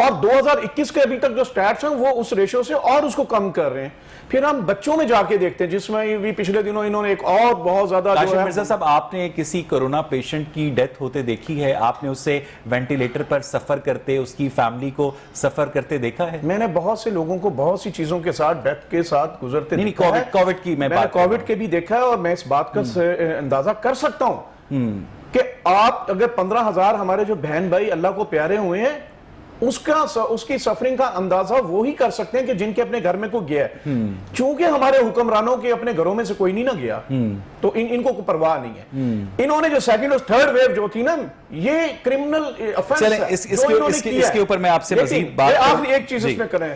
اور 2021 کے ابھی تک جو سٹیٹس ہیں وہ اس ریشو سے اور اس کو کم کر رہے ہیں. پھر ہم بچوں میں جا کے دیکھتے ہیں جس میں بھی پچھلے دنوں انہوں نے ایک اور بہت زیادہ کاشف مرزا صاحب آپ نے کسی کورونا پیشنٹ کی ڈیتھ ہوتے دیکھی ہے؟ آپ نے اسے وینٹیلیٹر پر سفر کرتے اس کی فیملی کو سفر کرتے دیکھا ہے؟ میں نے بہت سے لوگوں کو بہت سی چیزوں کے ساتھ ڈیتھ کے ساتھ گزرتے نہیں دیکھا ہے. کووڈ کی میں بات کووڈ کے بھی دیکھا ہے اور میں اس بات کا اندازہ کر سکتا ہوں کہ آپ اگر 15,000 ہمارے جو بہن بھائی اللہ کو پیارے ہوئے ہیں اس کی سفرنگ کا اندازہ وہی کر سکتے ہیں کہ جن کے اپنے گھر میں کوئی گیا ہے. چونکہ ہمارے حکمرانوں کے اپنے گھروں میں سے کوئی نہیں نہ گیا تو ان کو کوئی پرواہ نہیں ہے. انہوں نے جو سیکنڈ اور تھرڈ ویو جو تھی نا یہ کرمنل افینس چلیں ہے اس کے اوپر میں آپ سے مزید بات آخری ایک چیز اس میں کریں.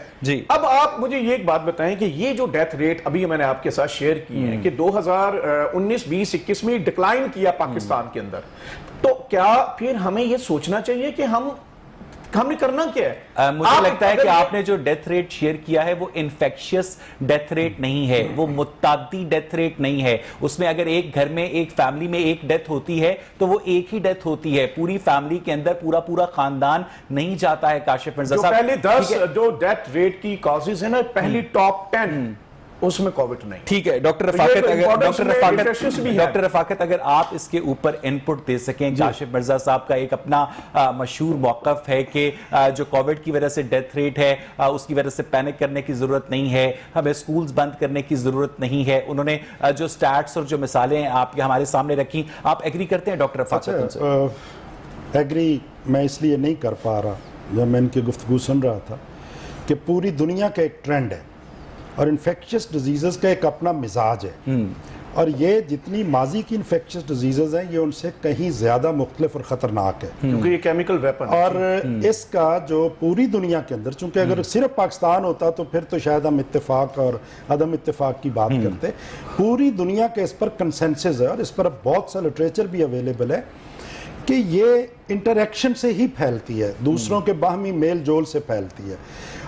اب آپ مجھے یہ ایک بات بتائیں کہ یہ جو ڈیتھ ریٹ ابھی میں نے آپ کے ساتھ شیئر کی ہے کہ 2019 20 21 میں ڈکلائن کیا پاکستان کے اندر, تو کیا پھر ہمیں یہ سوچنا چاہیے کہ ہم نے کرنا کیا ہے؟ مجھے لگتا ہے کہ آپ نے جو ڈیتھ ریٹ شیئر کیا ہے وہ انفیکشس ڈیتھ ریٹ نہیں ہے, وہ متعدی ڈیتھ ریٹ نہیں ہے. اس میں اگر ایک گھر میں ایک فیملی میں ایک ڈیتھ ہوتی ہے تو وہ ایک ہی ڈیتھ ہوتی ہے, پوری فیملی کے اندر پورا خاندان نہیں جاتا ہے. کاشف مرزا صاحب پہلے 10 جو ڈیتھ ریٹ کی کازز ہیں نا پہلی ٹاپ 10 اس میں کووڈ نہیں. ٹھیک ہے ڈاکٹر رفاقت اگر آپ اس کے اوپر انپٹ دے سکیں. کاشف مرزا صاحب کا ایک اپنا مشہور موقف ہے کہ جو کووڈ کی وجہ سے ڈیتھ ریٹ ہے اس کی وجہ سے پینک کرنے کی ضرورت نہیں ہے, ہمیں سکولز بند کرنے کی ضرورت نہیں ہے. انہوں نے جو سٹیٹس اور جو مثالیں آپ ہمارے سامنے رکھی, آپ ایگری کرتے ہیں ڈاکٹر رفاقت؟ ایگری میں اس لیے نہیں کر پا رہا جب میں ان کی گفتگو سن رہا تھا کہ پوری دنیا کا ایک ٹرینڈ ہے اور انفیکشس ڈیزیزز کا ایک اپنا مزاج ہے, اور یہ جتنی ماضی کی انفیکشس ڈیزیزز ہیں یہ ان سے کہیں زیادہ مختلف اور خطرناک ہے کیونکہ یہ کیمیکل ویپن ہے. اور اس کا جو پوری دنیا کے اندر, چونکہ اگر صرف پاکستان ہوتا تو پھر تو شاید ہم اتفاق اور عدم اتفاق کی بات کرتے. پوری دنیا کے اس پر کنسنسس ہے اور اس پر بہت سا لٹریچر بھی اویلیبل ہے کہ یہ انٹریکشن سے ہی پھیلتی ہے, دوسروں کے باہمی میل جول سے پھیلتی ہے.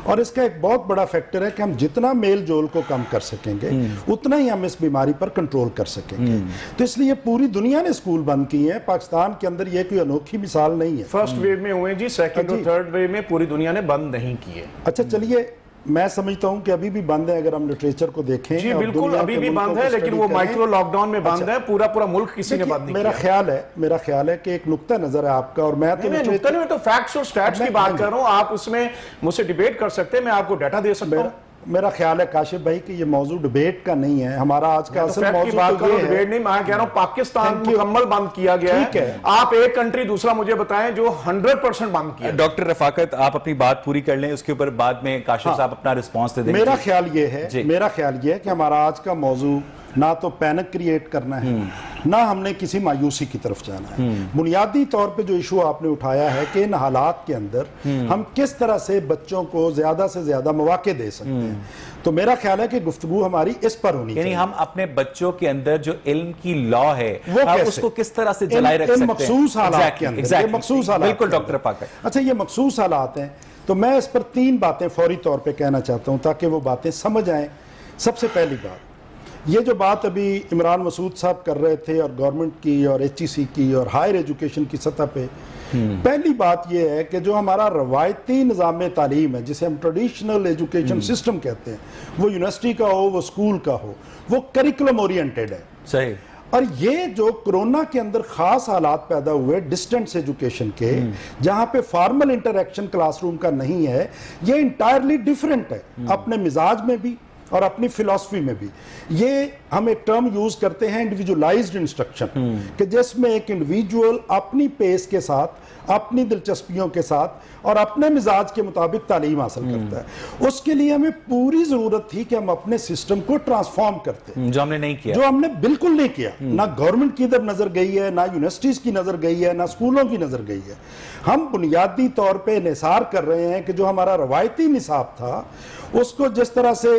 اور اس کا ایک بہت بڑا فیکٹر ہے کہ ہم جتنا میل جول کو کم کر سکیں گے اتنا ہی ہم اس بیماری پر کنٹرول کر سکیں گے. تو اس لیے پوری دنیا نے اسکول بند کیے ہیں, پاکستان کے اندر یہ کوئی انوکھی مثال نہیں ہے. فرسٹ ویو میں ہوئے جی, سیکنڈ اور تھرڈ ویو میں پوری دنیا نے بند نہیں کیے. اچھا چلیے, میں سمجھتا ہوں کہ ابھی بھی بند ہے اگر ہم لٹریچر کو دیکھیں. جی بالکل ابھی بھی بند ہے, لیکن وہ مائکرو لاک ڈاؤن میں بند ہے, پورا ملک کسی نے بند نہیں کیا. میرا خیال ہے کہ ایک نقطہ نظر ہے آپ کا, اور میں تو فیکٹس اور سٹیٹس کی بات کر رہا ہوں. آپ اس میں مجھ سے ڈیبیٹ کر سکتے ہیں, میں آپ کو ڈیٹا دے سکتا ہوں. میرا خیال ہے کاشف بھائی کہ یہ موضوع ڈیبیٹ کا نہیں ہے. ہمارا آج کا اصل موضوع ڈیبیٹ نہیں, میں کہہ رہا ہوں پاکستان مکمل بند کیا گیا ہے. آپ ایک کنٹری دوسرا مجھے بتائیں جو 100% بند کیا. ڈاکٹر رفاقت آپ اپنی بات پوری کر لیں, اس کے اوپر بعد میں کاشف صاحب اپنا رسپانس دے دیں. میرا خیال یہ ہے کہ ہمارا آج کا موضوع نہ تو پینک کریٹ کرنا ہے, نہ ہم نے کسی مایوسی کی طرف جانا ہے. بنیادی طور پہ جو ایشو آپ نے اٹھایا ہے کہ ان حالات کے اندر ہم کس طرح سے بچوں کو زیادہ سے زیادہ مواقع دے سکتے ہیں, تو میرا خیال ہے کہ گفتگو ہماری اس پر ہونی چاہیے. یعنی ہم اپنے بچوں کے اندر جو علم کی لا ہے اس کو کس طرح سے جلائے رکھ سکتے ہیں مخصوص حالات کے اندر. بالکل ڈاکٹر رفاقت. اچھا, یہ مخصوص حالات ہیں تو میں اس پر 3 باتیں فوری طور پہ کہنا چاہتا ہوں تاکہ وہ باتیں سمجھ آئیں. سب سے پہلی بات, یہ جو بات ابھی عمران مسعود صاحب کر رہے تھے اور گورنمنٹ کی اور HEC کی اور ہائر ایجوکیشن کی سطح پہ, پہلی بات یہ ہے کہ جو ہمارا روایتی نظام تعلیم ہے جسے ہم ٹریڈیشنل ایجوکیشن سسٹم کہتے ہیں, وہ یونیورسٹی کا ہو وہ اسکول کا ہو, وہ کریکولم اورینٹڈ ہے. صحیح. اور یہ جو کرونا کے اندر خاص حالات پیدا ہوئے ڈسٹنس ایجوکیشن کے, جہاں پہ فارمل انٹریکشن کلاس روم کا نہیں ہے, یہ انٹائرلی ڈیفرنٹ ہے اپنے مزاج میں بھی اور اپنی فلسفی میں بھی. یہ ہم ایک ٹرم یوز کرتے ہیں انڈیویجولائزڈ انسٹرکشن, کہ جس میں ایک انڈیویجول اپنی پیس کے ساتھ, اپنی دلچسپیوں کے ساتھ اور اپنے مزاج کے مطابق تعلیم حاصل کرتا ہے. اس کے لیے ہمیں پوری ضرورت تھی کہ ہم اپنے سسٹم کو ٹرانسفارم کرتے, جو ہم نے نہیں کیا, جو ہم نے بالکل نہیں کیا. نہ گورنمنٹ کی ادھر نظر گئی ہے, نہ یونیورسٹیز کی نظر گئی ہے, نہ اسکولوں کی نظر گئی ہے. ہم بنیادی طور پہ انحصار کر رہے ہیں کہ جو ہمارا روایتی نصاب تھا اس کو جس طرح سے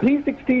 360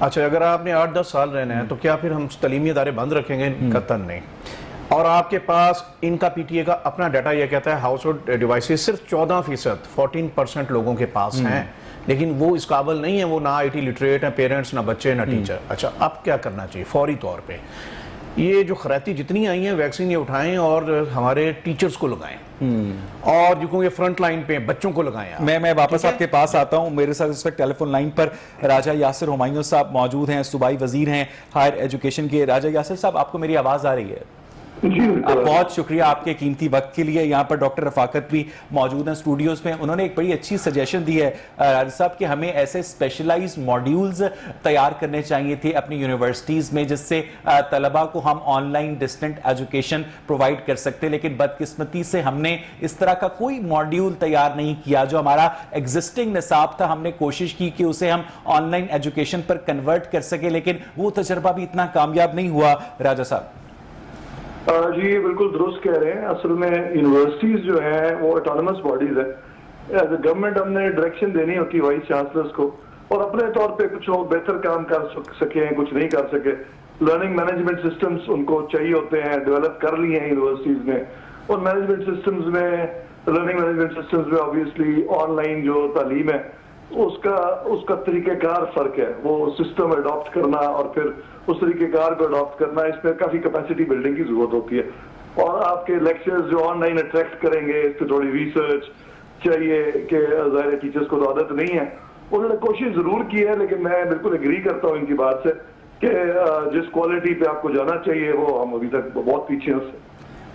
اچھا اگر آپ نے 8-10 سال رہنا ہے تو کیا پھر ہم تعلیمی ادارے بند رکھیں گے؟ قطعاً نہیں. اور آپ کے پاس ان کا پی ٹی اے کا اپنا ڈیٹا یہ کہتا ہے ہاؤس ہولڈ ڈیوائسز صرف 14%، 14% لوگوں کے پاس ہیں، لیکن وہ اس قابل نہیں ہیں، وہ نہ آئی ٹی لٹریٹ ہیں، پیرنٹس نہ بچے نہ ٹیچر. اچھا اب کیا کرنا چاہیے فوری طور پہ؟ یہ جو خرائطی جتنی آئی ہیں ویکسین یہ اٹھائیں اور ہمارے ٹیچرز کو لگائیں، اور جو کہ فرنٹ لائن پہ بچوں کو لگائیں. میں واپس آپ کے پاس آتا ہوں. میرے ساتھ اس وقت ٹیلی فون لائن پر راجہ یاسر ہمایوں صاحب موجود ہیں، صوبائی وزیر ہیں ہائر ایجوکیشن کے. راجہ یاسر صاحب آپ کو میری آواز آ رہی ہے؟ بہت شکریہ آپ کے قیمتی وقت کے لیے. یہاں پر ڈاکٹر رفاقت بھی موجود ہیں اسٹوڈیوز میں. انہوں نے ایک بڑی اچھی سجیشن دی ہے راجہ صاحب کہ ہمیں ایسے اسپیشلائز ماڈیولز تیار کرنے چاہیے تھے اپنی یونیورسٹیز میں جس سے طلباء کو ہم online distant education provide کر سکتے، لیکن بدقسمتی سے ہم نے اس طرح کا کوئی ماڈیول تیار نہیں کیا. جو ہمارا ایگزسٹنگ نصاب تھا ہم نے کوشش کی کہ اسے ہم on line education per convert کر سکے، لیکن وہ تجربہ بھی اتنا کامیاب نہیں ہوا. راجہ صاحب جی بالکل درست کہہ رہے ہیں. اصل میں یونیورسٹیز جو ہیں وہ اٹانومس باڈیز ہیں. ایز اے گورنمنٹ ہم نے ڈائریکشن دینی ہوتی ہے وائس چانسلرز کو، اور اپنے طور پہ کچھ وہ بہتر کام کر سکیں، کچھ نہیں کر سکے. لرننگ مینجمنٹ سسٹمز ان کو چاہیے ہوتے ہیں، ڈیولپ کر لی ہیں یونیورسٹیز نے. اور مینجمنٹ سسٹمز میں، لرننگ مینجمنٹ سسٹمز میں آبویسلی آن لائن جو تعلیم ہے اس کا طریقہ کار فرق ہے. وہ سسٹم اڈاپٹ کرنا اور پھر اس طریقہ کار کو اڈاپٹ کرنا، اس میں کافی کیپیسٹی بلڈنگ کی ضرورت ہوتی ہے. اور آپ کے لیکچرز جو آن لائن اٹریکٹ کریں گے اس پہ تھوڑی ریسرچ چاہیے کہ ظاہر ٹیچرز کو تو عادت نہیں ہے. انہوں نے کوشش ضرور کی ہے، لیکن میں بالکل ایگری کرتا ہوں ان کی بات سے کہ جس کوالٹی پہ آپ کو جانا چاہیے وہ ہم ابھی تک بہت پیچھے ہیں اس سے.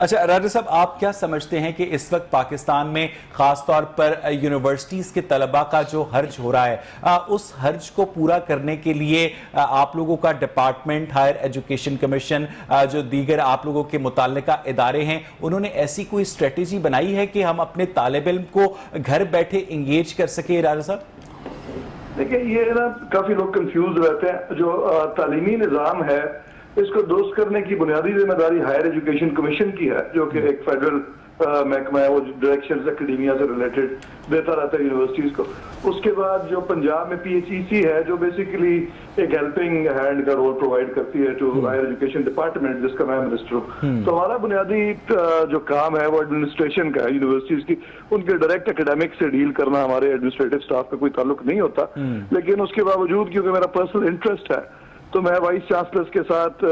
اچھا راجہ صاحب آپ کیا سمجھتے ہیں کہ اس وقت پاکستان میں خاص طور پر یونیورسٹیز کے طلباء کا جو حرج ہو رہا ہے اس حرج کو پورا کرنے کے لیے آپ لوگوں کا ڈپارٹمنٹ، ہائر ایجوکیشن کمیشن، جو دیگر آپ لوگوں کے متعلقہ ادارے ہیں، انہوں نے ایسی کوئی اسٹریٹجی بنائی ہے کہ ہم اپنے طالب علم کو گھر بیٹھے انگیج کر سکیں؟ راجہ صاحب دیکھیں یہ نا کافی لوگ کنفیوز رہتے ہیں. جو تعلیمی نظام ہے اس کو درست کرنے کی بنیادی ذمہ داری ہائر ایجوکیشن کمیشن کی ہے، جو کہ ایک فیڈرل محکمہ ہے. وہ ڈائریکشنز اکیڈیمیا سے ریلیٹڈ دیتا رہتا ہے یونیورسٹیز کو. اس کے بعد جو پنجاب میں پی ایچ ای سی ہے جو بیسیکلی ایک ہیلپنگ ہینڈ کا رول پرووائڈ کرتی ہے ٹو ہائر ایجوکیشن ڈپارٹمنٹ، جس کا میں منسٹر ہوں. تو ہمارا بنیادی جو کام ہے وہ ایڈمنسٹریشن کا ہے یونیورسٹیز کی. ان کے ڈائریکٹ اکیڈیمک سے ڈیل کرنا ہمارے ایڈمنسٹریٹو اسٹاف کا کوئی تعلق نہیں ہوتا. لیکن اس کے باوجود کیونکہ میرا پرسنل انٹرسٹ ہے تو میں وائس چانسلرز کے ساتھ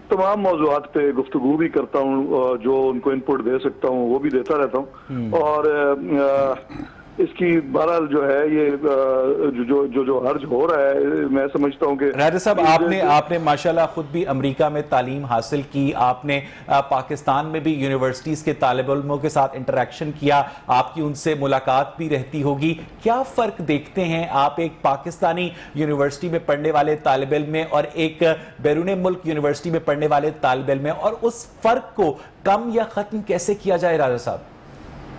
تمام موضوعات پہ گفتگو بھی کرتا ہوں، جو ان کو انپٹ دے سکتا ہوں وہ بھی دیتا رہتا ہوں. اور اس کی بہرحال جو ہے یہ جو حرج ہو رہا ہے میں سمجھتا ہوں کہ راجہ صاحب آپ نے ماشاءاللہ خود بھی امریکہ میں تعلیم حاصل کی، آپ نے پاکستان میں بھی یونیورسٹیز کے طالب علموں کے ساتھ انٹریکشن کیا، آپ کی ان سے ملاقات بھی رہتی ہوگی. کیا فرق دیکھتے ہیں آپ ایک پاکستانی یونیورسٹی میں پڑھنے والے طالب علم میں اور ایک بیرون ملک یونیورسٹی میں پڑھنے والے طالب علم میں، اور اس فرق کو کم یا ختم کیسے کیا جائے راجہ صاحب؟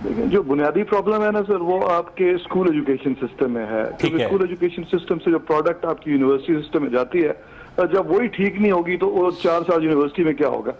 لیکن جو بنیادی پرابلم ہے نا سر وہ آپ کے اسکول ایجوکیشن سسٹم میں ہے. کیونکہ اسکول ایجوکیشن سسٹم سے جو پروڈکٹ آپ کی یونیورسٹی سسٹم میں جاتی ہے جب وہی ٹھیک نہیں ہوگی تو وہ 4 سال یونیورسٹی میں کیا ہوگا.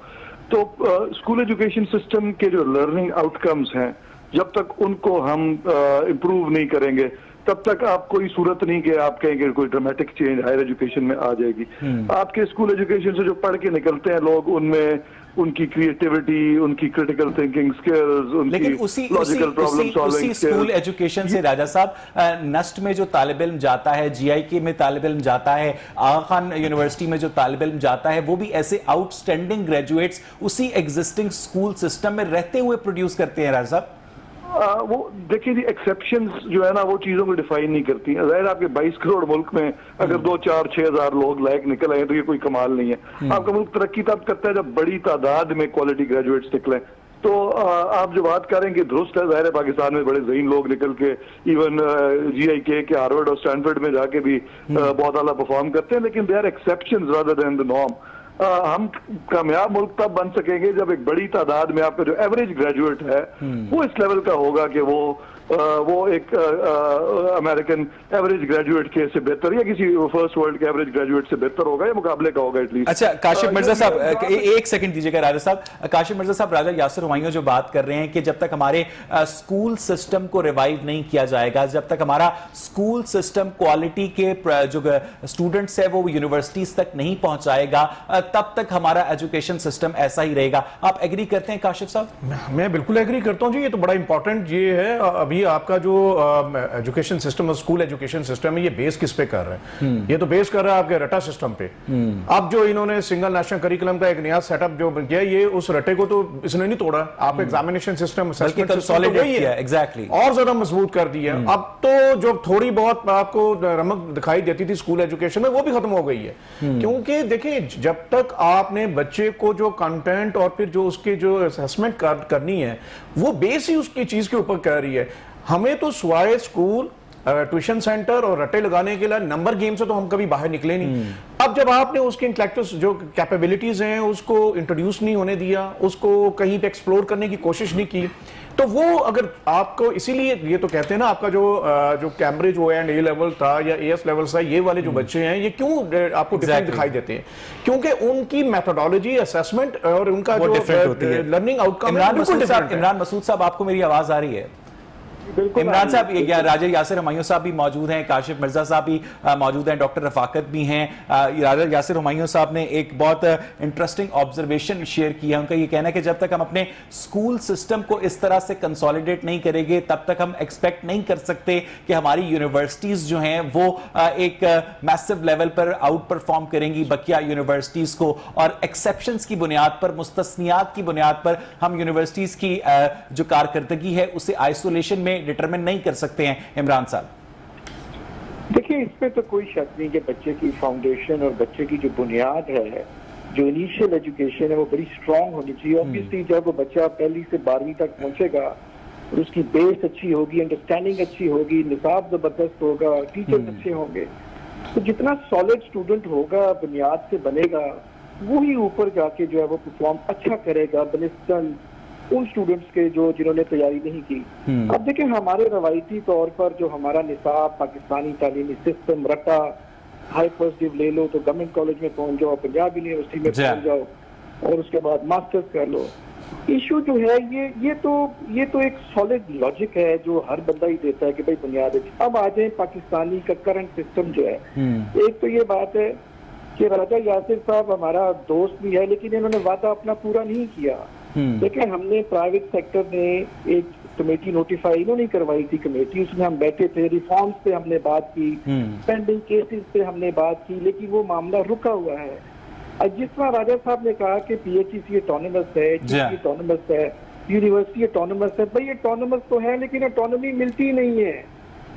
تو اسکول ایجوکیشن سسٹم کے جو لرننگ آؤٹ کمز ہیں جب تک ان کو ہم امپروو نہیں کریں گے تب تک آپ کوئی صورت نہیں کہ آپ کہیں گے کوئی ڈرامیٹک چینج ہائر ایجوکیشن میں آ جائے گی. آپ کے اسکول ایجوکیشن سے جو پڑھ کے نکلتے ہیں لوگ ان میں ان کی کریٹیوٹی، ان کی کریٹیکل تھنکنگ سکلز، ان کی logical problem solving school education سے راجہ صاحب نسٹ میں جو طالب علم جاتا ہے، جی آئی کے میں طالب علم جاتا ہے، آغا خان یونیورسٹی میں جو طالب علم جاتا ہے، وہ بھی ایسے آؤٹ سٹینڈنگ گریجویٹس اسی ایگزسٹنگ اسکول سسٹم میں رہتے ہوئے پروڈیوس کرتے ہیں راجہ صاحب. وہ دیکھیں جی ایکسیپشنز جو ہے نا وہ چیزوں کو ڈیفائن نہیں کرتی. ظاہر آپ کے 22 کروڑ ملک میں اگر 2, 4, 6 ہزار لوگ لائق نکل آئے تو یہ کوئی کمال نہیں ہے. آپ کا ملک ترقی تب کرتا ہے جب بڑی تعداد میں کوالٹی گریجویٹس نکلیں. تو آپ جو بات کریں کہ درست ہے، ظاہر ہے پاکستان میں بڑے ذہین لوگ نکل کے ایون جی آئی کے ہارورڈ اور اسٹینفورڈ میں جا کے بھی بہت اعلیٰ پرفارم کرتے ہیں، لیکن they are exceptions rather than the norm. ہم کامیاب ملک تب بن سکیں گے جب ایک بڑی تعداد میں آپ کا جو ایوریج گریجویٹ ہے وہ اس لیول کا ہوگا کہ وہ وہ ایک امریکن ایوریج گریجویٹ کے سے بہتر یا کسی فرسٹ ورلڈ کے ایوریج گریجویٹ سے بہتر ہوگا یا مقابلے کا ہوگا ایٹ لیسٹ. اچھا کاشف مرزا صاحب ایک سیکنڈ دیجیے گا راجہ صاحب. کاشف مرزا صاحب, راجہ یاسر ہمایوں جو بات کر رہے ہیں کہ جب تک ہمارے اسکول سسٹم کو ریوائیو نہیں کیا جائے گا, جب تک ہمارا اسکول سسٹم کوالٹی کے جو اسٹوڈنٹس ہے وہ یونیورسٹیز تک نہیں پہنچائے گا, تب تک ہمارا ایجوکیشن سسٹم ایسا ہی رہے گا. آپ ایگری کرتے ہیں کاشف صاحب؟ میں بالکل ایگری کرتا ہوں جی. یہ تو بڑا امپورٹنٹ یہ ہے. ابھی آپ کا جو ایجوکیشن سسٹم اور اسکول ایجوکیشن سسٹم ہے یہ بیس کس پہ کر رہے ہیں؟ یہ تو بیس کر رہا ہے آپ کے رٹا سسٹم پہ. اب جو انہوں نے سنگل نیشنل کریکولم کا ایک نیا سیٹ اپ جو کیا, یہ اس رٹے کو تو اس نے نہیں توڑا. آپ ایگزامینیشن سسٹم اور زیادہ مضبوط کر دیا. اب تو جو تھوڑی بہت آپ کو رمق دکھائی دیتی تھی اسکول ایجوکیشن میں, وہ بھی ختم ہو گئی ہے. کیونکہ دیکھیں جب تک آپ نے بچے کو جو کنٹینٹ اور پھر جو اس کے جو اسیسمنٹ کرنی ہے وہ بیس ہی اس کی چیز کے اوپر کر رہی ہے. ہمیں تو سوائے اسکول, ٹیوشن سینٹر اور رٹے لگانے کے لیے نمبر گیم سے تو ہم کبھی باہر نکلے نہیں. اب جب آپ نے اس کے انٹلیکچوئل جو کیپیبلٹیز ہیں اس کو انٹروڈیوس نہیں ہونے دیا, اس کو کہیں پہ ایکسپلور کرنے کی کوشش نہیں کی, تو وہ اگر آپ کو اسی لیے یہ تو کہتے ہیں نا آپ کا جو Cambridge O and a level تھا یا اے ایس لیول تھا, یہ والے جو بچے ہیں یہ کیوں آپ کو ڈفرینٹ دکھائی دیتے ہیں؟ کیونکہ ان کی میتھڈالوجی اسیسمنٹ اور ان کا جو لرننگ آؤٹ کم. عمران مسعود صاحب آپ کو میری آواز آ رہی ہے؟ عمران صاحب, راجہ یاسر ہمایوں صاحب بھی موجود ہیں, کاشف مرزا صاحب بھی موجود ہیں, ڈاکٹر رفاقت بھی ہیں. راجہ یاسر ہمایوں صاحب نے ایک بہت انٹرسٹنگ آبزرویشن شیئر کیا. ان کا یہ کہنا ہے کہ جب تک ہم اپنے اسکول سسٹم کو اس طرح سے کنسولیڈیٹ نہیں کریں گے تب تک ہم ایکسپیکٹ نہیں کر سکتے کہ ہماری یونیورسٹیز جو ہیں وہ ایک میسو لیول پر آؤٹ پرفارم کریں گی بقیہ یونیورسٹیز کو, اور ایکسیپشنز کی بنیاد پر, مستثنیات کی بنیاد پر ہم یونیورسٹیز کی جو کارکردگی ہے اسے آئسولیشن میں ڈیٹرمن نہیں کر سکتے ہیں. عمران صاحب دیکھیں, اس پہ تو کوئی شک نہیں کہ بچے کی فاؤنڈیشن اور بچے کی جو بنیاد ہے, جو انیشیل ایجوکیشن ہے وہ بڑی اسٹرانگ ہونی چاہیے. obviously جب وہ بچہ پہلی سے 12ویں تک پہنچے گا اور اس کی بیس اچھی ہوگی, انڈرسٹینڈنگ اچھی ہوگی, نصاب زبردست ہوگا, ٹیچرز اچھے ہوں گے, تو جتنا سالڈ اسٹوڈنٹ ہوگا, بنیاد سے بنے گا, وہی اوپر جا کے جو ہے وہ پرفارم اچھا کرے گا بنسبت ان اسٹوڈنٹس کے جنہوں نے تیاری نہیں کی. اب دیکھیں ہمارے روایتی طور پر جو ہمارا نصاب پاکستانی تعلیمی سسٹم, رٹا ہائی فرسٹ ڈیو لے لو تو گورنمنٹ کالج میں پہنچ جاؤ, پنجاب یونیورسٹی میں پہنچ جاؤ اور اس کے بعد ماسٹرز کر لو. ایشو جو ہے یہ تو ایک سالڈ لاجک ہے جو ہر بندہ ہی دیتا ہے کہ بھائی بنیاد ہے. اب آ جائیں پاکستانی کا کرنٹ سسٹم جو ہے, ایک تو یہ بات ہے کہ راجہ یاسر صاحب ہمارا دوست بھی ہے لیکن انہوں نے وعدہ اپنا پورا نہیں کیا. دیکھیں ہم نے پرائیویٹ سیکٹر نے ایک کمیٹی نوٹیفائی انہوں نے کروائی تھی کمیٹی, اس میں ہم بیٹھے تھے, ریفارمز پہ ہم نے بات کی, پینڈنگ کیسز پہ ہم نے بات کی, لیکن وہ معاملہ رکا ہوا ہے. جس طرح راجہ صاحب نے کہا کہ پی ایچ ای سی اٹانومس ہے, اٹانومس ہے, یونیورسٹی اٹانومس ہے, بھائی اٹانومس تو ہے لیکن اٹانومی ملتی نہیں ہے.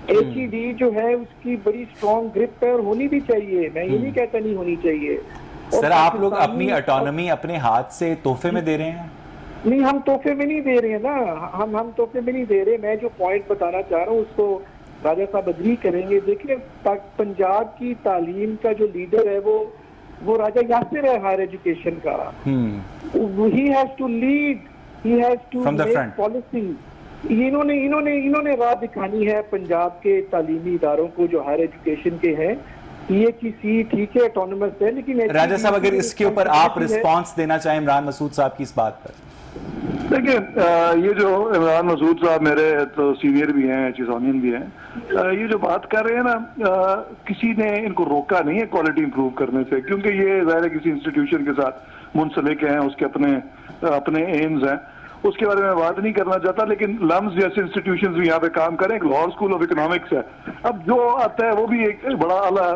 ایچ ای ڈی جو ہے اس کی بڑی اسٹرانگ گرپ ہے اور ہونی بھی چاہیے, میں یہ نہیں کہتا نہیں ہونی چاہیے. سر آپ لوگ اپنی اٹانومی اپنے ہاتھ سے تحفے میں دے رہے ہیں؟ نہیں, ہم تحفے میں نہیں دے رہے ہیں نا, ہم تحفے میں نہیں دے رہے. میں جو پوائنٹ بتانا چاہ رہا ہوں اس کو راجہ صاحب اگری کریں گے. دیکھیں پنجاب کی تعلیم کا جو لیڈر ہے وہ راجہ یاسر ہے ہائر ایجوکیشن کا. He has to lead, he has to make policy. انہوں نے راہ دکھانی ہے پنجاب کے تعلیمی اداروں کو جو ہائر ایجوکیشن کے ہیں. یہ کسی ٹھیک ہے اٹانومس ہے لیکن راجہ صاحب اگر اس کے اوپر آپ رسپانس دینا چاہیں عمران مسعود صاحب کی اس بات پر. دیکھیں یہ جو عمران مسعود صاحب میرے تو سینئر بھی ہیں, چیزونین بھی ہیں, یہ جو بات کر رہے ہیں نا, کسی نے ان کو روکا نہیں ہے کوالٹی امپروو کرنے سے, کیونکہ یہ ظاہر کسی انسٹیٹیوشن کے ساتھ منسلک ہیں, اس کے اپنے ایمز ہیں, اس کے بارے میں بات نہیں کرنا چاہتا. لیکن لمز جیسے انسٹیٹیوشنز بھی یہاں پہ کام کریں, ایک لاہور اسکول آف اکنامکس ہے, اب جو آتا ہے وہ بھی ایک بڑا اعلیٰ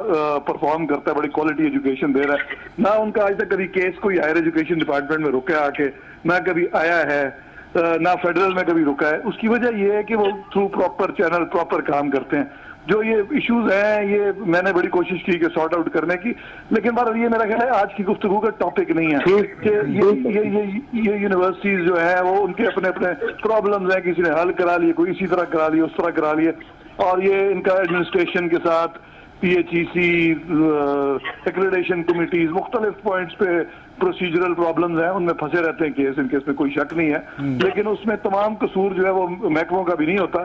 پرفارم کرتا ہے, بڑی کوالٹی ایجوکیشن دے رہا ہے. نہ ان کا آج تک کبھی کیس کوئی ہائر ایجوکیشن ڈپارٹمنٹ میں رکا آ کے, نہ کبھی آیا ہے, نہ فیڈرل میں کبھی رکا ہے. اس کی وجہ یہ ہے کہ وہ تھرو پراپر چینل پراپر کام کرتے ہیں. جو یہ ایشوز ہیں یہ میں نے بڑی کوشش کی کہ سارٹ آؤٹ کرنے کی, لیکن بار یہ میرا خیال ہے آج کی گفتگو کا ٹاپک نہیں ہے کہ یہ یونیورسٹیز جو ہیں وہ ان کے اپنے پرابلمز ہیں, کسی نے حل کرا لیے, کوئی اسی طرح کرا لیے, اس طرح کرا لیے, اور یہ ان کا ایڈمنسٹریشن کے ساتھ پی ایچ ای سی, ایکریڈیشن کمیٹیز, مختلف پوائنٹس پہ پروسیجرل پرابلمز ہیں, ان میں پھنسے رہتے ہیں کیس, ان کیس میں کوئی شک نہیں ہے. لیکن اس میں تمام قصور جو ہے وہ محکموں کا بھی نہیں ہوتا.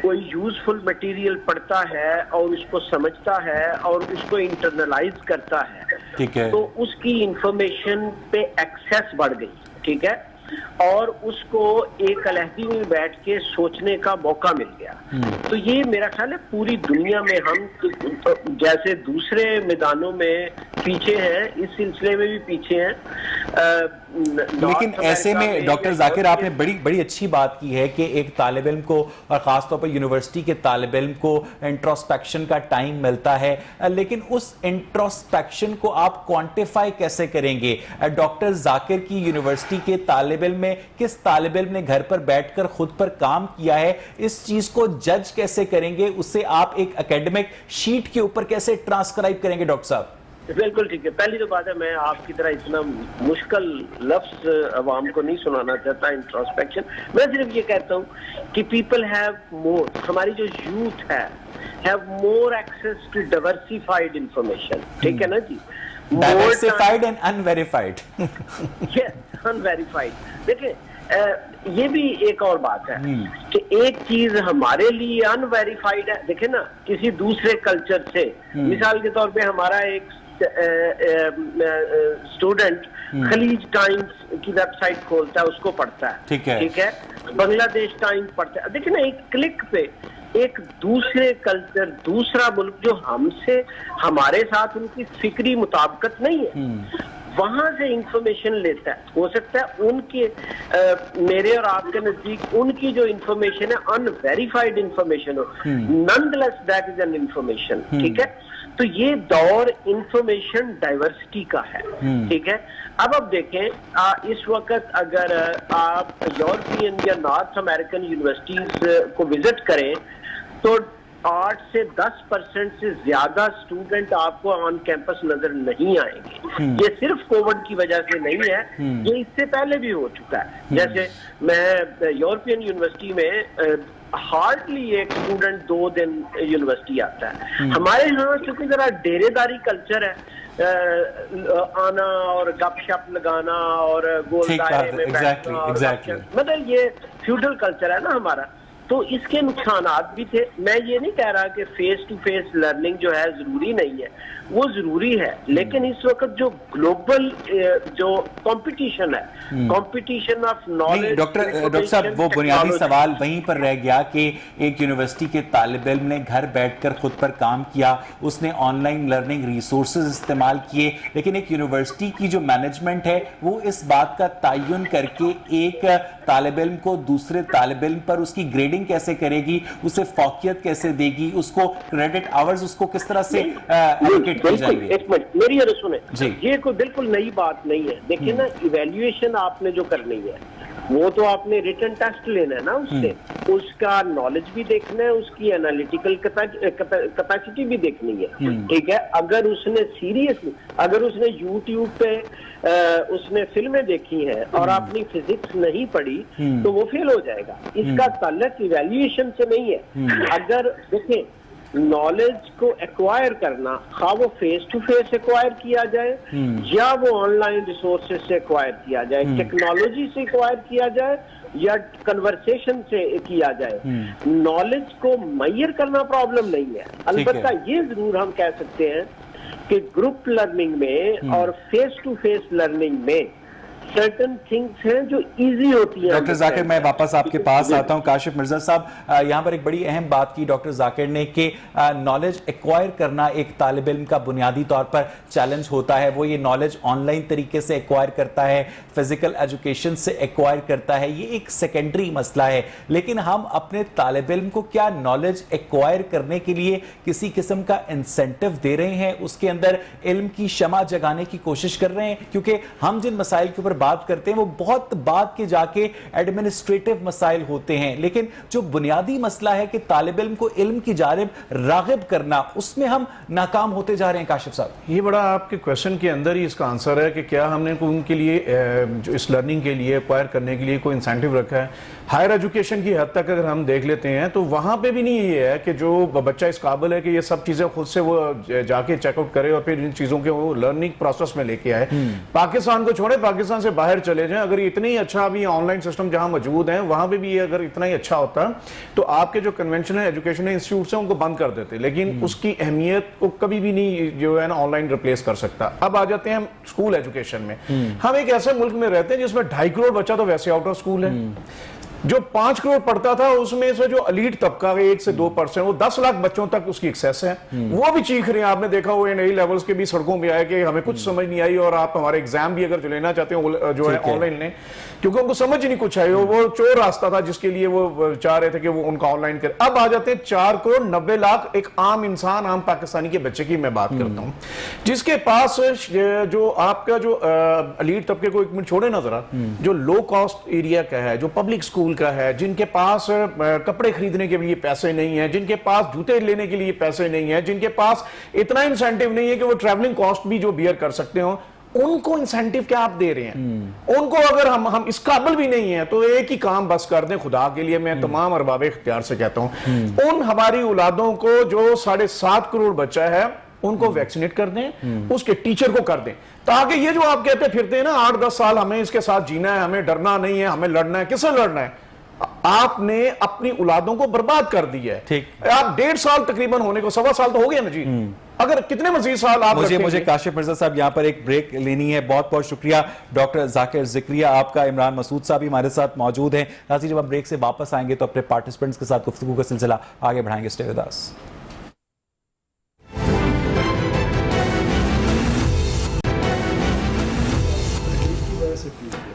کوئی یوزفل مٹیریل پڑھتا ہے اور اس کو سمجھتا ہے اور اس کو انٹرنلائز کرتا ہے، ٹھیک ہے، تو اس کی انفارمیشن پہ ایکسیس بڑھ گئی، ٹھیک ہے، اور اس کو ایک علیحدگی میں بیٹھ کے سوچنے کا موقع مل گیا. تو یہ میرا خیال ہے پوری دنیا میں ہم جیسے دوسرے میدانوں میں پیچھے ہیں، اس سلسلے میں بھی پیچھے ہیں. لیکن ایسے میں ڈاکٹر ذاکر آپ نے بڑی اچھی بات کی ہے کہ ایک طالب علم کو، اور خاص طور پر یونیورسٹی کے طالب علم کو انٹروسپیکشن کا ٹائم ملتا ہے، لیکن اس انٹروسپیکشن کو آپ کوانٹیفائی کیسے کریں گے؟ ڈاکٹر ذاکر کی یونیورسٹی کے طالب علم میں کس طالب علم نے گھر پر بیٹھ کر خود پر کام کیا ہے، اس چیز کو جج کیسے کریں گے؟ اسے آپ ایک اکیڈمک شیٹ کے اوپر کیسے ٹرانسکرائب کریں گے ڈاکٹر صاحب؟ بالکل ٹھیک ہے. پہلی تو بات ہے میں آپ کی طرح اتنا مشکل لفظ عوام کو نہیں سنانا چاہتا انٹروسپیکشن. میں صرف یہ کہتا ہوں کہ پیپل ہیو مور، ہماری جو یوتھ ہے have more access to diversified information, ٹھیک ہے نا جی، diversified and unverified. Yes, unverified. دیکھیں یہ بھی ایک اور بات ہے کہ ایک چیز ہمارے لیے انویریفائڈ ہے. دیکھیں نا کسی دوسرے کلچر سے، مثال کے طور پہ ہمارا ایک اسٹوڈنٹ خلیج ٹائمز کی ویب سائٹ کھولتا ہے، اس کو پڑھتا ہے، ٹھیک ہے، بنگلہ دیش ٹائمز پڑھتا ہے. دیکھیں نا ایک کلک پہ ایک دوسرے کلچر، دوسرا ملک جو ہم سے، ہمارے ساتھ ان کی فکری مطابقت نہیں ہے، وہاں سے انفارمیشن لیتا ہے. ہو سکتا ہے ان کے میرے اور آپ کے نزدیک ان کی جو انفارمیشن ہے unverified information who, naan less that is an information, ٹھیک ہے. تو یہ دور انفارمیشن ڈائیورسٹی کا ہے، ٹھیک ہے. اب دیکھیں اس وقت اگر آپ یورپین یا نارتھ امریکن یونیورسٹیز کو وزٹ کریں تو 8 سے 10% سے زیادہ اسٹوڈنٹ آپ کو آن کیمپس نظر نہیں آئیں گے. یہ صرف کووڈ کی وجہ سے نہیں ہے، یہ اس سے پہلے بھی ہو چکا ہے. جیسے میں یورپین یونیورسٹی میں ہارڈلی ایک اسٹوڈنٹ 2 دن یونیورسٹی آتا ہے. ہمارے یہاں چونکہ ذرا ڈیرے داری کلچر ہے، آنا اور گپ شپ لگانا اور گول دائرے میں بیٹھنا، مطلب یہ فیوڈل کلچر ہے نا ہمارا، تو اس کے نقصانات بھی تھے. میں یہ نہیں کہہ رہا کہ فیس ٹو فیس لرننگ جو ہے ضروری نہیں ہے، وہ ضروری ہے، لیکن اس وقت جو گلوبل جو کمپٹیشن ہے، کمپٹیشن آف نالج. ڈاکٹر صاحب وہ بنیادی سوال وہیں پر رہ گیا کہ ایک یونیورسٹی کے طالب علم نے گھر بیٹھ کر خود پر کام کیا، اس نے آن لائن لرننگ ریسورسز استعمال کیے، لیکن ایک یونیورسٹی کی جو مینجمنٹ ہے وہ اس بات کا تعین کر کے ایک طالب علم کو دوسرے طالب علم پر اس کی گریڈنگ کیسے کرے گی، اسے فوقیت کیسے دے گی، اس کو کریڈٹ آورز اس کو کس طرح سے ایلوکیٹ کی جائیں گے؟ ایک منٹ میری یہ سنیں، یہ کوئی بالکل نئی بات نہیں ہے. دیکھیں نا ایویلیویشن آپ نے جو کرنی ہے وہ تو آپ نے ریٹن ٹیسٹ لینا ہے نا، اس سے اس کا نالج بھی دیکھنا ہے، اس کی انالیٹیکل کیپیسٹی بھی دیکھنی ہے، ٹھیک ہے. اگر اس نے سیریسلی، اگر اس نے یوٹیوب پہ اس نے فلمیں دیکھی ہیں اور اپنی فزکس نہیں پڑھی تو وہ فیل ہو جائے گا. اس کا تعلق ایویلیویشن سے نہیں ہے. اگر دیکھیں نالج کو ایکوائر کرنا، خواہ وہ فیس ٹو فیس ایکوائر کیا جائے یا وہ آن لائن ریسورسز سے ایکوائر کیا جائے، ٹیکنالوجی سے ایکوائر کیا جائے یا کنورسیشن سے کیا جائے، نالج کو میئر کرنا پرابلم نہیں ہے. البتہ یہ ضرور ہم کہہ سکتے ہیں کہ گروپ لرننگ میں اور فیس ٹو فیس لرننگ میں certain things ہیں جو ایزی ہوتی ہیں. ڈاکٹر ذاکر میں واپس آپ کے پاس آتا ہوں. کاشف مرزا صاحب یہاں پر ایک بڑی اہم بات کی ڈاکٹر ذاکر نے کہ نالج ایکوائر کرنا ایک طالب علم کا بنیادی طور پر چیلنج ہوتا ہے. وہ یہ نالج آن لائن طریقے سے ایکوائر کرتا ہے، فزیکل ایجوکیشن سے ایکوائر کرتا ہے، یہ ایک سیکنڈری مسئلہ ہے. لیکن ہم اپنے طالب علم کو کیا نالج ایکوائر کرنے کے لیے کسی قسم کا انسینٹیو دے رہے ہیں، اس کے اندر علم کی شمع جگانے کی کوشش کر رہے ہیں؟ کیونکہ ہم جن مسائل کے اوپر بات کرتے ہیں وہ بہت بعد کے جا کے ایڈمنسٹریٹو مسائل ہوتے ہیں، لیکن جو بنیادی مسئلہ ہے کہ طالب علم کو علم کی جانب راغب کرنا، اس میں ہم ناکام ہوتے جا رہے ہیں. کاشف صاحب یہ بڑا آپ کے کویشچن کے اندر ہی اس کا آنسر ہے کہ کیا ہم نے ان کے لیے جو اس لرننگ کے لیے ایکوائر کرنے کے لیے کوئی انسینٹیو رکھا ہے. ہائر ایجوکیشن کی حد تک اگر ہم دیکھ لیتے ہیں تو وہاں پہ بھی نہیں یہ ہے کہ جو بچہ اس قابل ہے کہ یہ سب چیزیں خود سے وہ جا کے چیک آؤٹ کرے اور پھر ان چیزوں کے وہ لرننگ پروسیس میں لے کے آئے. پاکستان کو چھوڑے، پاکستان سے باہر چلے جائیں, اگر اتنا ہی اچھا ابھی آن لائن سسٹم جہاں موجود ہیں وہاں پہ بھی اگر اتنا ہی اچھا ہوتا تو آپ کے جو کنونشنل ایجوکیشن انسٹیٹیوٹس ہیں ان کو بند کر دیتے, لیکن اس کی اہمیت کو کبھی بھی نہیں جو ہے نا آن لائن ریپلیس کر سکتا. اب آ جاتے ہیں ہم اسکول ایجوکیشن میں. ہم ایک ایسے ملک میں رہتے ہیں جس میں 2.5 کروڑ بچہ تو ویسے آؤٹ آف اسکول ہے. جو 5 کروڑ پڑھتا تھا اس میں سے جو الیٹ طبقہ 1 سے 2% وہ 10 لاکھ بچوں تک اس کی ایکسیس ہے. وہ بھی چیخ رہے ہیں, آپ نے دیکھا وہ نئی لیولز کے بھی سڑکوں پہ آئے کہ ہمیں کچھ سمجھ نہیں آئی, اور آپ ہمارے ایگزام بھی اگر جو لینا چاہتے ہیں جو ہے آن لائن لیں, کیونکہ ان کو سمجھ نہیں کچھ آئی. وہ چور راستہ تھا جس کے لیے وہ چاہ رہے تھے کہ وہ ان کا آن لائن کرے. اب آ جاتے ہیں 4 کروڑ 90 لاکھ ایک عام انسان, عام پاکستانی کے بچے کی میں بات کرتا ہوں, جس کے پاس جو آپ کا جو الیٹ طبقے کو ایک منٹ چھوڑے نا ذرا, جو لو کاسٹ ایریا کا ہے, جو پبلک اسکول کا ہے, جن کے پاس کپڑے خریدنے کے لیے پیسے نہیں ہیں, جن کے پاس جوتے لینے کے لیے پیسے نہیں ہیں, جن کے پاس اتنا انسینٹیو نہیں ہے کہ وہ ٹریولنگ کاسٹ بھی جو بیئر کر سکتے ہوں, ان کو انسینٹیو کیا آپ دے رہے ہیں؟ ان کو اگر ہم اس قابل بھی نہیں ہیں تو ایک ہی کام بس کر دیں خدا کے لیے, میں تمام ارباب اختیار سے کہتا ہوں, ان ہماری اولادوں کو جو 7.5 کروڑ بچہ ہے ان کو ویکسینیٹ کر دیں, اس کے ٹیچر کو کر دیں, تاکہ یہ جو آپ کہتے پھرتے ہیں نا 8-10 سال ہمیں اس کے ساتھ جینا ہے, ہمیں ڈرنا نہیں ہے, ہمیں لڑنا ہے, کس سے لڑنا ہے؟ آپ نے اپنی اولادوں کو برباد کر دیا ہے. آپ 1.5 سال تقریباً ہونے کو, 1.25 سال تو ہو گیا نا جی, اگر کتنے مزید سال آپ مجھے کاشف مرزا صاحب یہاں پر ایک بریک لینی ہے. بہت بہت شکریہ ڈاکٹر ذاکر ذکریہ آپ کا. عمران مسعود صاحب بھی ہمارے ساتھ موجود ہیں. ناظرین, جب ہم بریک سے واپس آئیں گے تو اپنے پارٹیسپینٹس کے ساتھ گفتگو کا سلسلہ آگے بڑھائیں گے. Stay with us.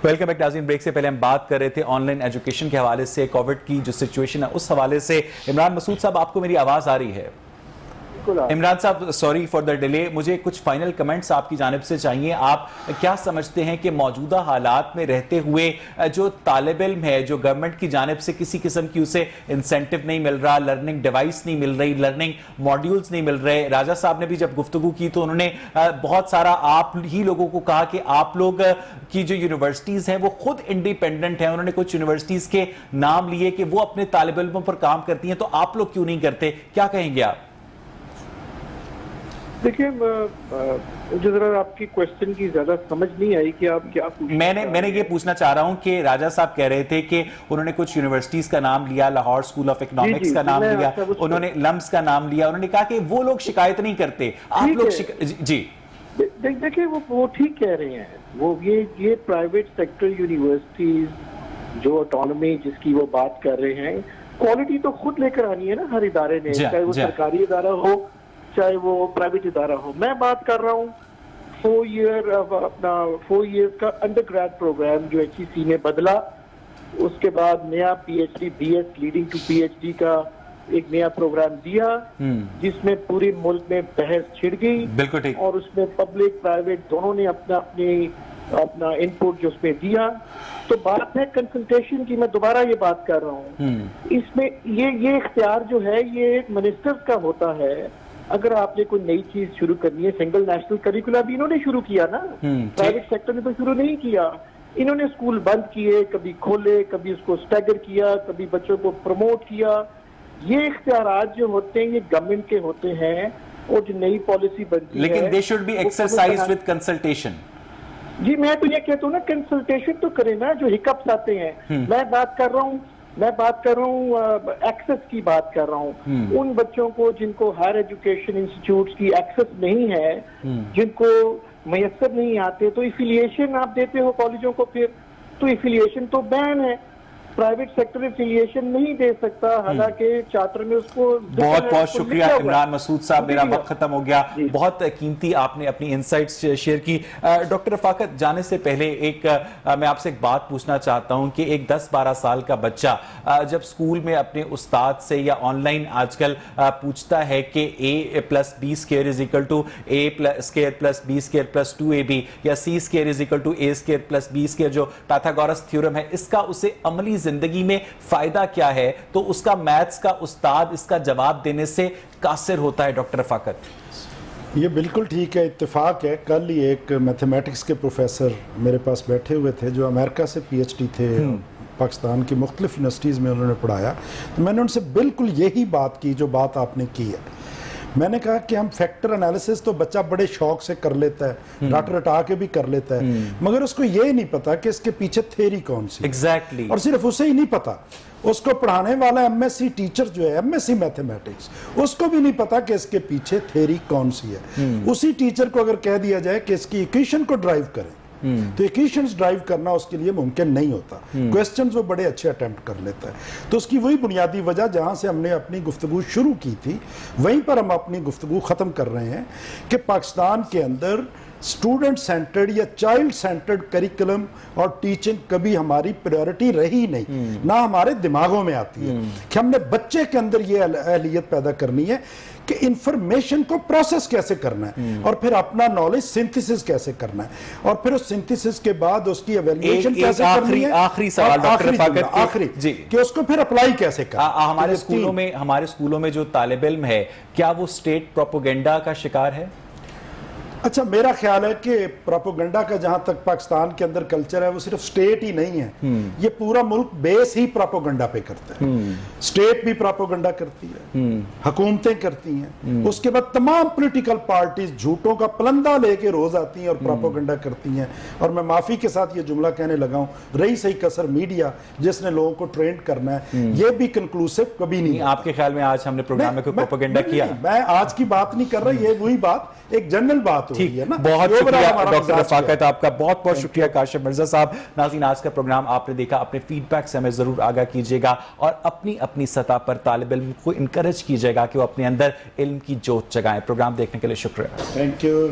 Welcome back ناظرین. بریک سے پہلے ہم بات کر رہے تھے آن لائن ایجوکیشن کے حوالے سے, کووڈ کی جو سچویشن ہے اس حوالے سے. عمران مسعود صاحب, آپ کو میری آواز آ رہی ہے؟ عمران صاحب سوری فار دا ڈیلے, مجھے کچھ فائنل کمنٹس آپ کی جانب سے چاہیے. آپ کیا سمجھتے ہیں کہ موجودہ حالات میں رہتے ہوئے جو طالب علم ہے, جو گورنمنٹ کی جانب سے کسی قسم کی اسے انسینٹیو نہیں مل رہا, لرننگ ڈیوائس نہیں مل رہی, لرننگ ماڈیولز نہیں مل رہے, راجہ صاحب نے بھی جب گفتگو کی تو انہوں نے بہت سارا آپ ہی لوگوں کو کہا کہ آپ لوگ کی جو یونیورسٹیز ہیں وہ خود انڈیپینڈنٹ ہیں. انہوں نے کچھ یونیورسٹیز کے نام لیے کہ وہ اپنے طالب علموں پر کام کرتی ہیں, تو آپ لوگ کیوں نہیں کرتے؟ کیا کہیں گے آپ؟ دیکھیں, مجھے ذرا آپ کی کوشچن کی زیادہ سمجھ نہیں آئی کہ آپ کیا پوچھنا. میں نے یہ پوچھنا چاہ رہا ہوں کہ راجہ صاحب کہہ رہے تھے کہ انہوں نے کچھ یونیورسٹیز کا نام لیا, لاہور اسکول آف اکنامکس کا نام لیا, انہوں نے لمس کا نام لیا, انہوں نے کہا کہ وہ لوگ شکایت نہیں کرتے, آپ لوگ جی دیکھیں وہ ٹھیک کہہ رہے ہیں. وہ یہ پرائیویٹ سیکٹر یونیورسٹیز جو آٹونومی جس کی وہ بات کر رہے ہیں, کوالٹی تو خود لے کر آنی ہے نا ہر ادارے نے, چاہے وہ سرکاری ادارہ ہو چاہے وہ پرائیویٹ ادارہ ہو. میں بات کر رہا ہوں 4 ایئر کا انڈر گریڈ پروگرام جو HEC نے بدلا, اس کے بعد نیا PhD BS leading to PhD کا ایک نیا پروگرام دیا, جس میں پورے ملک میں بحث چھڑ گئی. بالکل ٹھیک. اور اس میں پبلک پرائیویٹ دونوں نے اپنا انپٹ جو اس میں دیا. تو بات ہے کنسلٹیشن کی, میں دوبارہ یہ بات کر رہا ہوں, اس میں یہ اختیار جو ہے یہ ایک منسٹر کا ہوتا ہے. اگر آپ نے کوئی نئی چیز شروع کرنی ہے, سنگل نیشنل کریکولا بھی انہوں نے شروع کیا نا, پرائیویٹ سیکٹر نے تو شروع نہیں کیا. انہوں نے اسکول بند کیے, کبھی کھولے, کبھی اس کو اسٹیگر کیا, کبھی بچوں کو پروموٹ کیا. یہ اختیارات جو ہوتے ہیں یہ گورنمنٹ کے ہوتے ہیں, اور جو نئی پالیسی بنتی ہے لیکن they should be exercised with consultation. جی میں تو یہ کہتا ہوں نا, کنسلٹیشن تو کریں نا. جو ہکپس آتے ہیں, میں بات کر رہا ہوں ایکسس کی بات کر رہا ہوں. ان بچوں کو جن کو ہائر ایجوکیشن انسٹیٹیوٹس کی ایکسس نہیں ہے, جن کو میسر نہیں آتے, تو ایفیلیشن آپ دیتے ہو کالجوں کو, پھر تو ایفیلیشن تو بین ہے. پرائیویٹ سیکٹر ایفیلیشن نہیں دے سکتا, حالانکہ چارٹر میں اس کو. بہت بہت شکریہ عمران مسعود صاحب, میرا وقت ختم ہو گیا. بہت قیمتی آپ نے اپنی انسائٹس شیئر کی. ڈاکٹر رفاقت, جانے سے پہلے میں آپ سے ایک بات پوچھنا چاہتا ہوں کہ ایک 10-12 سال کا بچہ جب اسکول میں اپنے استاد سے یا آن لائن آج کل پوچھتا ہے کہ A+B² = A+² + 2AB یا C²= A² + B², جو پائتھاگورس تھیورم ہے, اس کا اسے عملی زندگی میں فائدہ کیا ہے؟ تو اس کا میتھس کا استاد اس کا جواب دینے سے قاصر ہوتا ہے. ڈاکٹر رفاقت, یہ بالکل ٹھیک ہے, اتفاق ہے. کل ہی ایک میتھمیٹکس کے پروفیسر میرے پاس بیٹھے ہوئے تھے جو امریکہ سے PhD تھے, پاکستان کی مختلف یونیورسٹیز میں انہوں نے پڑھایا. تو میں نے ان سے بالکل یہی بات کی جو بات آپ نے کی ہے. میں نے کہا کہ ہم فیکٹر انالیسس تو بچہ بڑے شوق سے کر لیتا ہے، رٹ رٹا کے بھی کر لیتا ہے، مگر اس کو یہ نہیں پتا کہ اس کے پیچھے تھیری کون سی، ایگزیکٹلی، اور صرف اسے ہی نہیں پتا، اس کو پڑھانے والا ایم ایس سی ٹیچر جو ہے، ایم ایس سی میتھمیٹکس، اس کو بھی نہیں پتا کہ اس کے پیچھے تھیری کون سی ہے۔ اسی ٹیچر کو اگر کہہ دیا جائے کہ اس کی ایکویشن کو ڈرائیو کریں تو ایکویشنز ڈرائیو کرنا اس کے لیے ممکن نہیں ہوتا، کویسچنز وہ بڑے اچھے اٹیمپٹ کر لیتا ہے۔ تو اس کی وہی بنیادی وجہ جہاں سے ہم نے اپنی گفتگو شروع کی تھی وہیں پر ہم اپنی گفتگو ختم کر رہے ہیں کہ پاکستان کے اندر اسٹوڈنٹ سینٹرڈ یا چائلڈ سینٹرڈ کریکولم اور ٹیچنگ کبھی ہماری پریورٹی رہی نہیں، نہ ہمارے دماغوں میں آتی ہے کہ ہم نے بچے کے اندر یہ اہلیت پیدا کرنی ہے کہ انفارمیشن کو پروسیس کیسے کرنا ہے، اور پھر اپنا نالج سنتھسس کیسے کرنا ہے، اور پھر اس سنتھسس کے بعد اس کی ایویلیویشن کیسے کرنی ہے، آخری سوال ڈاکٹر رفاقت، آخری کہ اس کو پھر اپلائی کیسے کرنا۔ ہمارے اسکولوں میں جو طالب علم ہے کیا وہ اسٹیٹ پروپیگنڈا کا شکار ہے؟ اچھا، میرا خیال ہے کہ پروپیگنڈا کا جہاں تک پاکستان کے اندر کلچر ہے وہ صرف سٹیٹ ہی نہیں ہے، یہ پورا ملک بیس ہی پروپیگنڈا پہ کرتا ہے۔ سٹیٹ بھی پروپیگنڈا کرتی ہے، حکومتیں کرتی ہیں، اس کے بعد تمام پولیٹیکل پارٹیز جھوٹوں کا پلندہ لے کے روز آتی ہیں اور پروپیگنڈا کرتی ہیں۔ اور میں معافی کے ساتھ یہ جملہ کہنے لگا ہوں، رہی صحیح کسر میڈیا جس نے لوگوں کو ٹرینڈ کرنا ہے، یہ بھی کنکلوسیو کبھی نہیں۔ آپ کے خیال میں آج ہم نے پروگرام میں کوئی پروپیگنڈا کیا؟ میں آج کی بات نہیں کر رہا، یہ وہی بات ایک جنرل بات ہوئی ہے نا۔ بہت شکریہ ڈاکٹر رفاقت، آپ کا بہت بہت شکریہ کاشف مرزا صاحب۔ ناظرین، آج کا پروگرام آپ نے دیکھا، اپنے فیڈ بیک سے ہمیں ضرور آگاہ کیجیے گا اور اپنی سطح پر طالب علم کو انکریج کیجیے گا کہ وہ اپنے اندر علم کی جوت جگائیں۔ پروگرام دیکھنے کے لیے شکریہ، تھینک یو۔